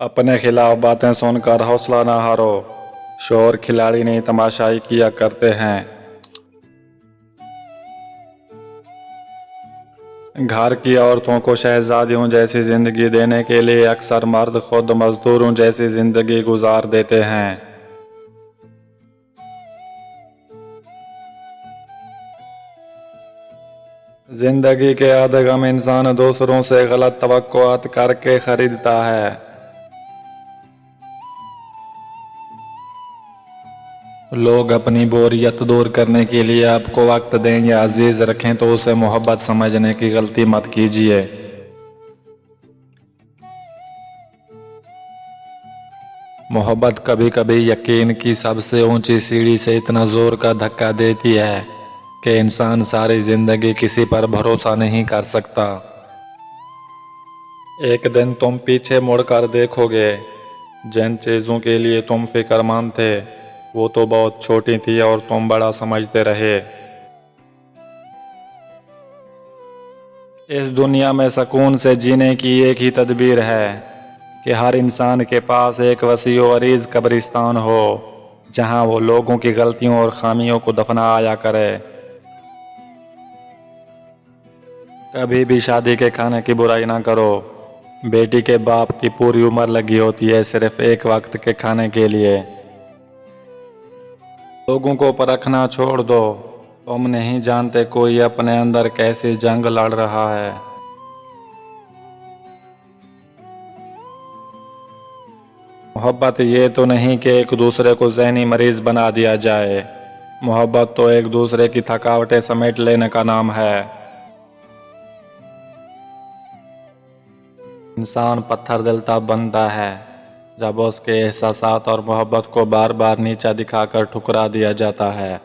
अपने खिलाफ बातें सुनकर हौसला ना हारो। शोर खिलाड़ी नहीं तमाशाई किया करते हैं। घर की औरतों को शहजादियों जैसी जिंदगी देने के लिए अक्सर मर्द खुद मजदूरों जैसी जिंदगी गुजार देते हैं। जिंदगी के आधे गम इंसान दूसरों से गलत तवक्कुआत करके खरीदता है। लोग अपनी बोरियत दूर करने के लिए आपको वक्त दें या अजीज रखें तो उसे मोहब्बत समझने की गलती मत कीजिए। मोहब्बत कभी कभी यकीन की सबसे ऊंची सीढ़ी से इतना जोर का धक्का देती है कि इंसान सारी जिंदगी किसी पर भरोसा नहीं कर सकता। एक दिन तुम पीछे मुड़कर देखोगे, जिन चीज़ों के लिए तुम फिक्रमंद थे वो तो बहुत छोटी थी और तुम बड़ा समझते रहे। इस दुनिया में सुकून से जीने की एक ही तदबीर है कि हर इंसान के पास एक वसी और अरीज कब्रिस्तान हो, जहां वो लोगों की गलतियों और खामियों को दफनाया करे। कभी भी शादी के खाने की बुराई ना करो। बेटी के बाप की पूरी उम्र लगी होती है सिर्फ एक वक्त के खाने के लिए। लोगों को परखना छोड़ दो। तुम नहीं जानते कोई अपने अंदर कैसी जंग लड़ रहा है। मोहब्बत ये तो नहीं कि एक दूसरे को ज़हनी मरीज बना दिया जाए। मोहब्बत तो एक दूसरे की थकावटें समेट लेने का नाम है। इंसान पत्थर दिल तब बनता है जब उसके एहसासात और मोहब्बत को बार बार नीचा दिखाकर ठुकरा दिया जाता है।